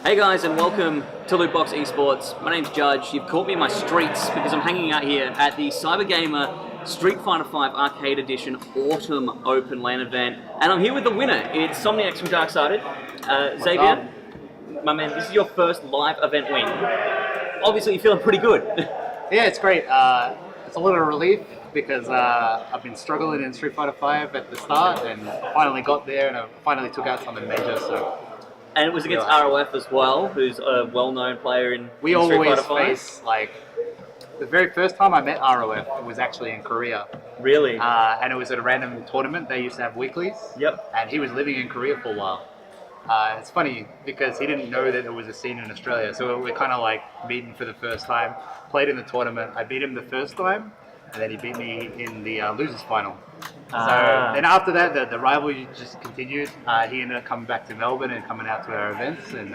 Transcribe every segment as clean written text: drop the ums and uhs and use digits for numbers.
Hey guys, and welcome to Lootbox Esports. My name's Judge. You've caught me in my streets because I'm hanging out here at the CyberGamer Street Fighter V Arcade Edition Autumn Open LAN event, and I'm here with the winner. It's Somniacs from Sided. Xavier, my man, this is your first live event win. Obviously, you're feeling pretty good. Yeah, it's great. It's a little relief because I've been struggling in Street Fighter V at the start, and I finally got there, and I finally took out something major. And it was against ROF as well, who's a well-known player in We Street always Fighter V. face, the very first time I met ROF was actually in Korea. Really? And it was at a random tournament. They used to have weeklies. Yep. And he was living in Korea for a while. It's funny because he didn't know that there was a scene in Australia. So we're kind of like meeting for the first time, played in the tournament. I beat him the first time, and then he beat me in the losers final. So then after that, the rivalry just continued. He ended up coming back to Melbourne and coming out to our events, and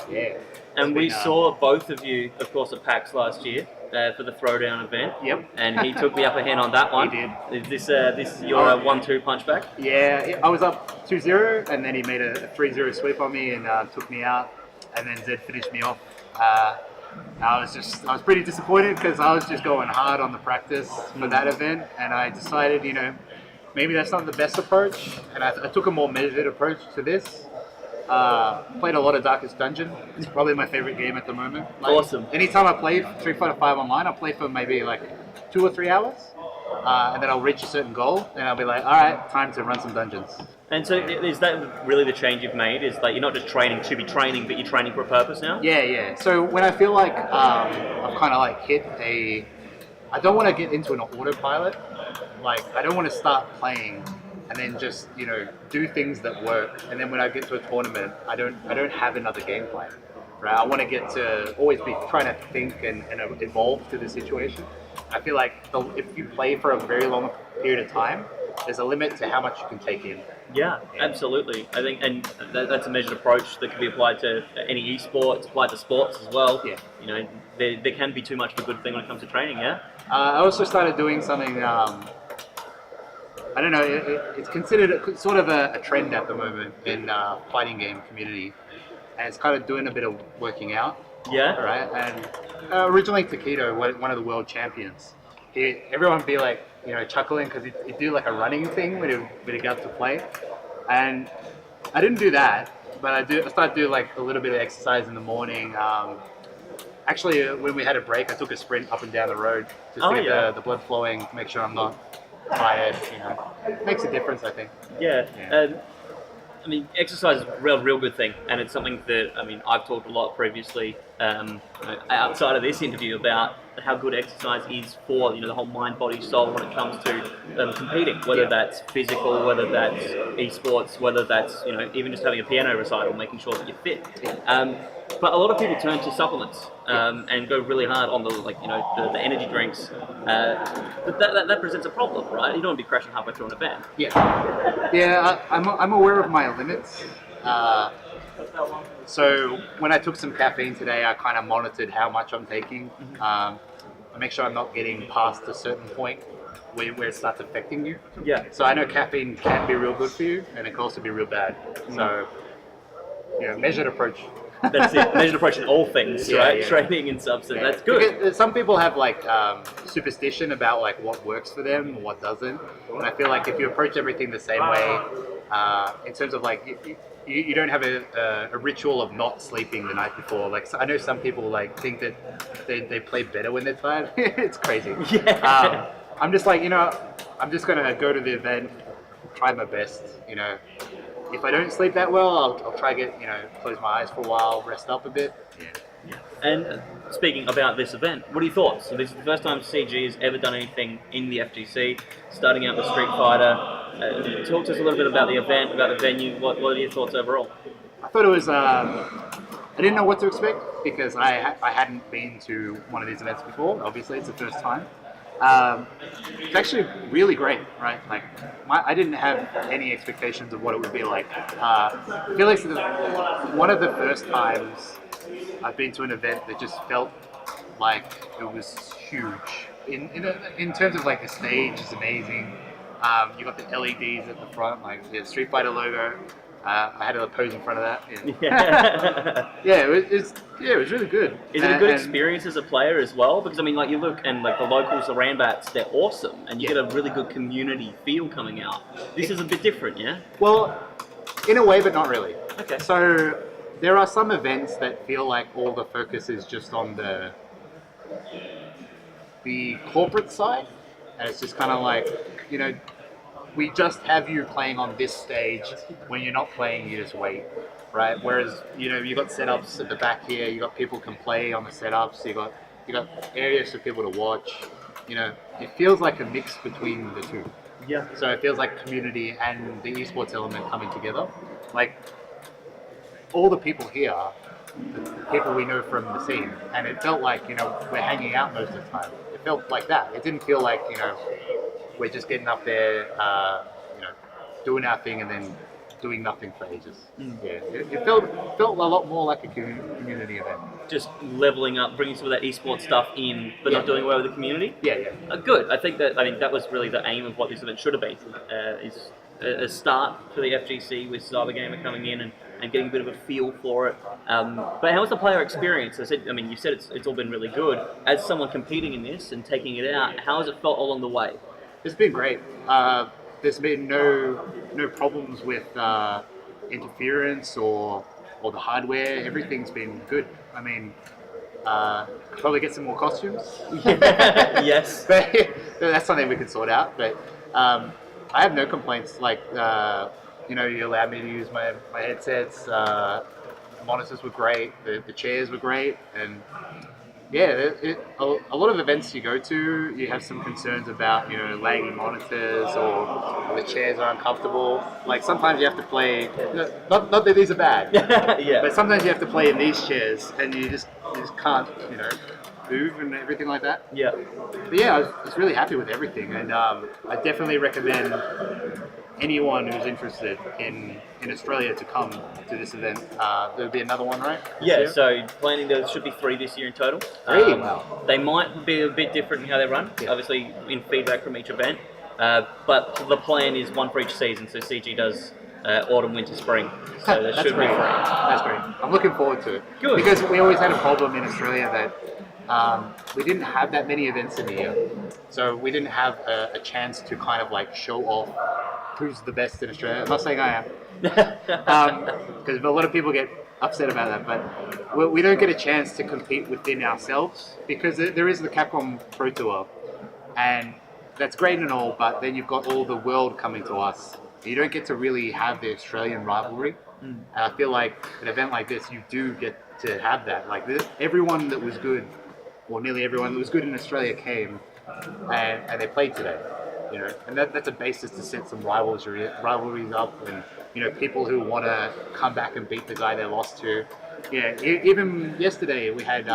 yeah. And we saw both of you, of course, at PAX last year for the Throwdown event. Yep. And he took the upper hand on that one. He did. Is this your 1-2 punch back? Yeah, I was up 2-0, and then he made a 3-0 sweep on me and took me out, and then Zed finished me off. I was pretty disappointed because I was just going hard on the practice for that event, and I decided, maybe that's not the best approach, and I took a more measured approach to this. Played a lot of Darkest Dungeon. It's probably my favorite game at the moment. Awesome. Anytime I play Street Fighter V online, I'll play for maybe 2 or 3 hours, and then I'll reach a certain goal, and I'll be like, all right, time to run some dungeons. And so is that really the change you've made? Is you're not just training to be training, but you're training for a purpose now? Yeah. So when I feel like I've kind of hit I don't want to get into an autopilot. I don't want to start playing and then just do things that work. And then when I get to a tournament, I don't have another game plan. Right? I want to get to always be trying to think and evolve to the situation. I feel like if you play for a very long period of time, there's a limit to how much you can take in. Yeah, absolutely. I think, and that's a measured approach that can be applied to any esports, applied to sports as well. Yeah. There can be too much of a good thing when it comes to training. Yeah. I also started doing something. I don't know. It's considered sort of a trend at the moment in fighting game community, and it's kind of doing a bit of working out. Yeah. Right. And originally Takedo, one of the world champions, everyone would be chuckling because he'd do a running thing when he got to play, and I didn't do that, but I started doing a little bit of exercise in the morning. Actually, when we had a break, I took a sprint up and down the road just to get the blood flowing, make sure I'm not tired. It makes a difference, I think. Yeah. I mean, exercise is a real good thing, and it's something that I've talked a lot previously outside of this interview about how good exercise is for the whole mind, body, soul when it comes to competing. Whether that's physical, whether that's esports, whether that's even just having a piano recital, making sure that you're fit. But a lot of people turn to supplements and go really hard on the energy drinks. But that presents a problem, right? You don't want to be crashing halfway through an event. Yeah. I'm aware of my limits. So when I took some caffeine today, I kind of monitored how much I'm taking. I make sure I'm not getting past a certain point where it starts affecting you. Yeah. So I know caffeine can be real good for you, and it can also be real bad. So, measured approach. That's it. Measured approach in all things, right? Yeah. Training and substance. That's good. Because some people have superstition about what works for them and what doesn't. And I feel like if you approach everything the same way, in terms of you don't have a ritual of not sleeping the night before. I know some people think that they play better when they're tired. It's crazy. Yeah. I'm just I'm just gonna go to the event, try my best. If I don't sleep that well, I'll try to close my eyes for a while, rest up a bit. Yeah. And speaking about this event, what are your thoughts? So this is the first time CG has ever done anything in the FGC, starting out with Street Fighter. Talk to us a little bit about the event, about the venue. What are your thoughts overall? I thought it was. I didn't know what to expect because I hadn't been to one of these events before. Obviously, it's the first time. It's actually really great, right? I didn't have any expectations of what it would be like. I feel like it's one of the first times I've been to an event that just felt like it was huge. In terms of the stage is amazing. You got the LEDs at the front, the Street Fighter logo. I had to pose in front of that. And Yeah. yeah, it was really good. Is it a good experience as a player as well? Because I mean, like you look and like the locals, the Rambats, they're awesome, and you get a really good community feel coming out. This is a bit different, yeah. Well, in a way, but not really. Okay. So there are some events that feel like all the focus is just on the corporate side, and it's just kind of like, you know, we just have you playing on this stage. When you're not playing, you just wait, right? Whereas, you know, you got setups at the back here. You got people can play on the setups. You got areas for people to watch. You know, it feels like a mix between the two. Yeah. So it feels like community and the esports element coming together. Like all the people here, the people we know from the scene, and it felt like, you know, we're hanging out most of the time. It felt like that. It didn't feel like, you know, we're just getting up there, you know, doing our thing and then doing nothing for ages. Yeah, it felt a lot more like a community event. Just leveling up, bringing some of that esports stuff in, but not doing away with the community. Yeah. Good. I think that was really the aim of what this event should have been. Is a start for the FGC with CyberGamer coming in and getting a bit of a feel for it. But how was the player experience? You said it's all been really good. As someone competing in this and taking it out, how has it felt along the way? It's been great. There's been no problems with interference or the hardware. Everything's been good. I mean, probably get some more costumes. Yes. But that's something we can sort out. But I have no complaints. Like, you know, you allowed me to use my headsets. The monitors were great. The chairs were great. And yeah, a lot of events you go to, you have some concerns about, you know, laggy monitors or the chairs are uncomfortable. Like sometimes you have to play, not that these are bad, yeah. but sometimes you have to play in these chairs and you just can't, you know, move and everything like that. Yeah. But yeah, I was really happy with everything, and I definitely recommend anyone who's interested in Australia to come to this event. There'll be another one, right? Yeah, so planning there should be 3 this year in total. 3? Wow. They might be a bit different in how they run, obviously in feedback from each event. But the plan is 1 for each season, so CG does autumn, winter, spring. So there should be 3. That's great. I'm looking forward to it. Good. Because we always had a problem in Australia that we didn't have that many events in the year. So we didn't have a chance to kind of like show off who's the best in Australia. I'm not saying I am. Because a lot of people get upset about that, but we don't get a chance to compete within ourselves because there is the Capcom Pro Tour, and that's great and all, but then you've got all the world coming to us. You don't get to really have the Australian rivalry, and I feel like an event like this, you do get to have that. Like everyone that was good, or nearly everyone that was good in Australia came, and they played today. You know, and that's a basis to set some rivalries up, and you know, people who want to come back and beat the guy they lost to. Yeah, even yesterday we had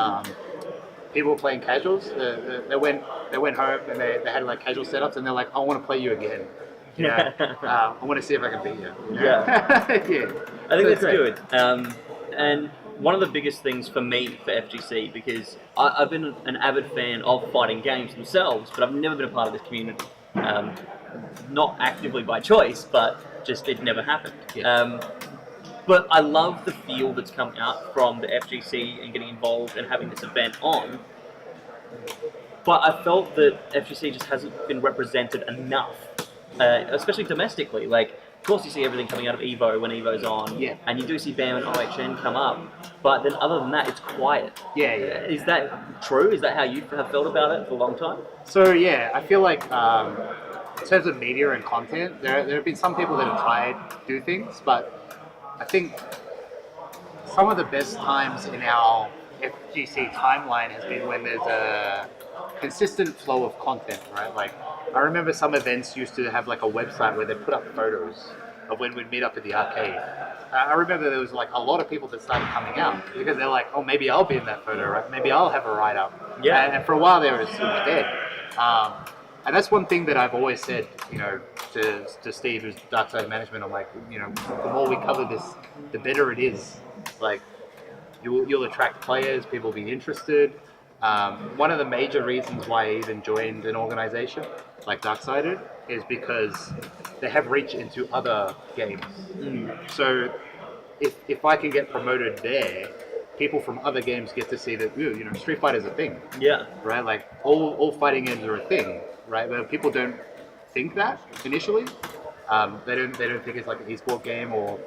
people playing casuals. They went home and they had like casual setups, and they're like, I want to play you again. Yeah, I want to see if I can beat you. You know? Yeah. Yeah. I think that's good. And one of the biggest things for me for FGC, because I've been an avid fan of fighting games themselves, but I've never been a part of this community. Not actively by choice, but just it never happened. Yeah. But I love the feel that's come out from the FGC and getting involved and having this event on. But I felt that FGC just hasn't been represented enough, especially domestically. Like, of course, you see everything coming out of Evo when Evo's on, and you do see BAM and OHN come up. But then, other than that, it's quiet. Yeah. Is that true? Is that how you have felt about it for a long time? So yeah, I feel like in terms of media and content, there have been some people that have tried to do things, but I think some of the best times in our FGC timeline has been when there's a consistent flow of content, right? Like, I remember some events used to have like a website where they put up photos of when we'd meet up at the arcade. I remember there was like a lot of people that started coming out because they're like, oh, maybe I'll be in that photo, right? Maybe I'll have a write-up. Yeah. And for a while there, it was dead. And that's one thing that I've always said, you know, to Steve, who's Dark Side Management. I'm like, you know, the more we cover this, the better it is. Like, you'll attract players, people will be interested. One of the major reasons why I even joined an organization like Darksided is because they have reach into other games. So if I can get promoted there, people from other games get to see that Street Fighter is a thing, Yeah. right? Like all fighting games are a thing, right? But people don't think that initially. They don't think it's like an esport game, or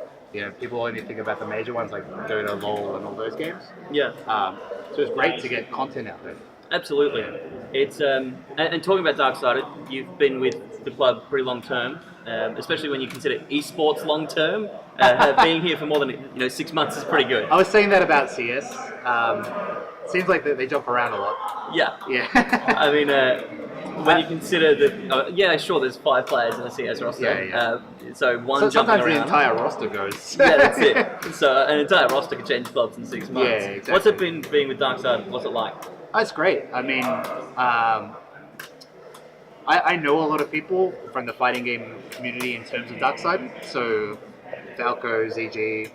people only think about the major ones like Dota, LoL, and all those games. Yeah. So it's great to get content out there. Absolutely. It's and talking about Darksided, you've been with the club pretty long term, especially when you consider esports long term. Being here for more than 6 months is pretty good. I was saying that about CS. Seems like they jump around a lot. Yeah. Yeah. I mean, when you consider that, sure, there's 5 players in the CS roster. Yeah. So one So jumping sometimes around. the entire roster goes. Yeah, that's it. So an entire roster could change clubs in 6 months. Yeah, exactly. What's it been being with Darksided? What's it like? That's great. I mean, I know a lot of people from the fighting game community in terms of Darksided. So Falco, ZG,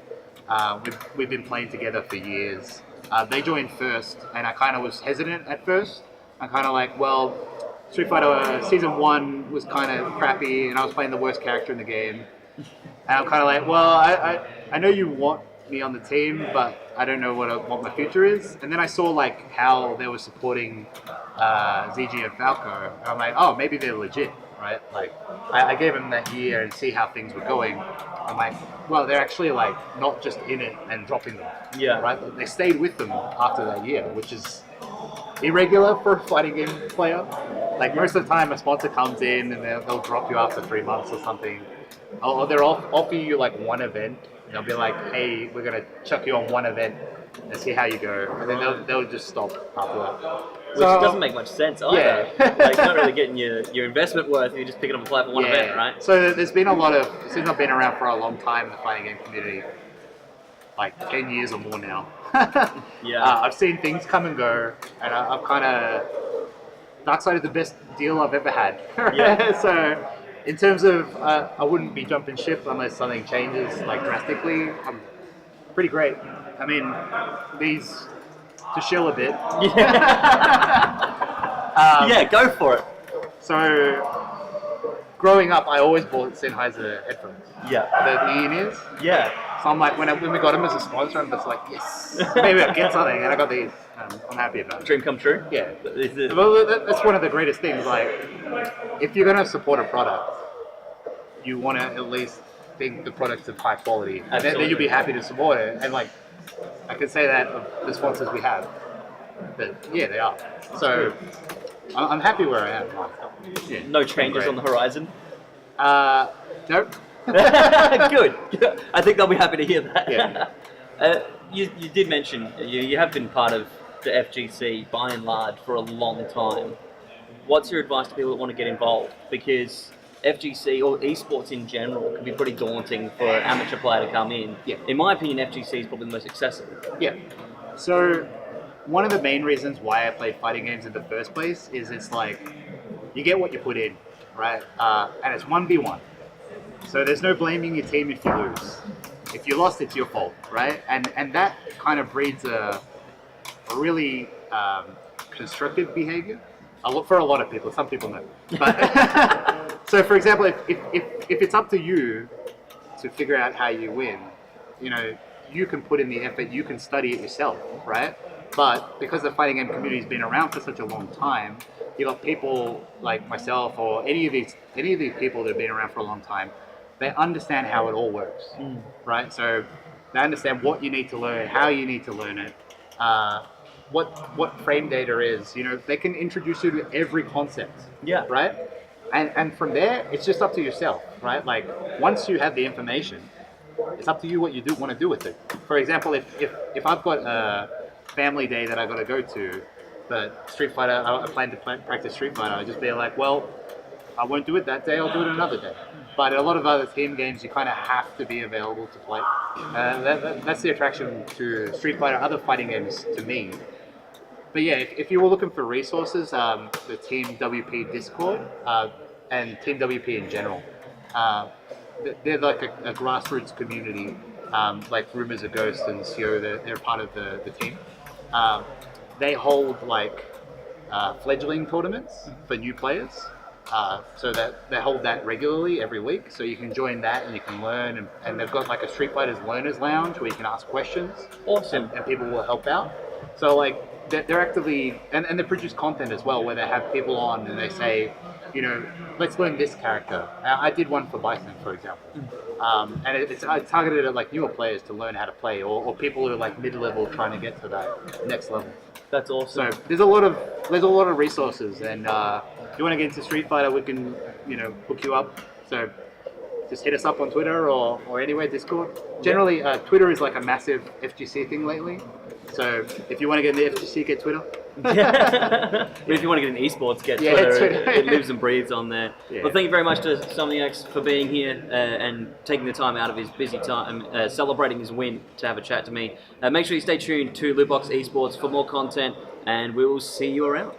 we've been playing together for years. They joined first, and I kind of was hesitant at first. I'm kind of like, well, Street Fighter Season 1 was kind of crappy, and I was playing the worst character in the game. And I'm kind of like, well, I know you want me on the team, but I don't know what my future is. And then I saw like how they were supporting ZG and Falco, and I'm like, oh, maybe they're legit, right? Like, I gave them that year and see how things were going. I'm like, well, they're actually like not just in it and dropping them. Yeah. Right? They stayed with them after that year, which is irregular for a fighting game player. Like most of the time, a sponsor comes in and they'll drop you after 3 months or something, or they'll offer you like one event. They'll be like, hey, we're gonna chuck you on one event and see how you go, and then they'll just stop after that. Which doesn't make much sense either. Yeah. Like, not really getting your investment worth if you're just picking up a player for one event, right? So there's been a lot of, since I've been around for a long time in the fighting game community, like 10 years or more now. Yeah. I've seen things come and go, and I've kind of, Darksided is the best deal I've ever had. Yeah. So in terms of, I wouldn't be jumping ship unless something changes like drastically. I'm pretty great. I mean, these to shill a bit. Yeah, go for it. So growing up, I always bought Sennheiser headphones. Yeah. The e-ears. Yeah. So I'm like, when we got them as a sponsor, I'm just like, yes, maybe I'll get something, and I got these. I'm happy about it. Dream come true? Yeah. Is it- Well, that's one of the greatest things. Like, if you're gonna support a product, you want to at least think the product's of high quality, and then you'll be happy to support it. And like, I can say that of the sponsors we have, that yeah, they are. So I'm happy where I am. Yeah, No changes on the horizon? Nope. Good. I think they'll be happy to hear that. Yeah. You did mention you have been part of the FGC by and large for a long time. What's your advice to people that want to get involved? Because FGC or esports in general can be pretty daunting for an amateur player to come in. Yeah. In my opinion, FGC is probably the most accessible. Yeah. So one of the main reasons why I played fighting games in the first place is it's like you get what you put in, right? And it's 1v1. So there's no blaming your team if you lose. If you lost, it's your fault, right? And that kind of breeds a really constructive behavior. For a lot of people, some people know. But so, for example, if it's up to you to figure out how you win, you can put in the effort, you can study it yourself, right? But because the fighting game community has been around for such a long time, you got people like myself or any of these people that have been around for a long time. They understand how it all works, right? So they understand what you need to learn, how you need to learn it, what frame data is. They can introduce you to every concept. Yeah. Right. And from there, it's just up to yourself, right? Like once you have the information, it's up to you what you want to do with it. For example, if I've got a family day that I got to go to, but Street Fighter, I plan to practice Street Fighter, I'll just be like, well, I won't do it that day. I'll do it another day. But in a lot of other team games, you kind of have to be available to play. That's the attraction to Street Fighter, other fighting games to me. But yeah, if you were looking for resources, the Team WP Discord and Team WP in general, they're like a grassroots community. Like Rumors of Ghost and CO, they're part of the team. They hold like fledgling tournaments for new players. So that they hold that regularly every week. So you can join that and you can learn. And they've got like a Street Fighter's Learners Lounge where you can ask questions. Awesome. And people will help out. So like they're actively, and they produce content as well where they have people on and they say, you know, let's learn this character. I did one for Bison, for example. And it's targeted at like newer players to learn how to play, or people who are like mid-level trying to get to that next level. That's awesome. So there's a lot of resources, and if you want to get into Street Fighter, we can hook you up. So just hit us up on Twitter or anywhere, Discord. Generally, Twitter is like a massive FGC thing lately. So if you want to get in the FGC, get Twitter. But if you want to get into esports, get Twitter. It lives and breathes on there. Yeah. Well, thank you very much to Somniacs for being here and taking the time out of his busy time, celebrating his win to have a chat to me. Make sure you stay tuned to Lootbox Esports for more content, and we will see you around.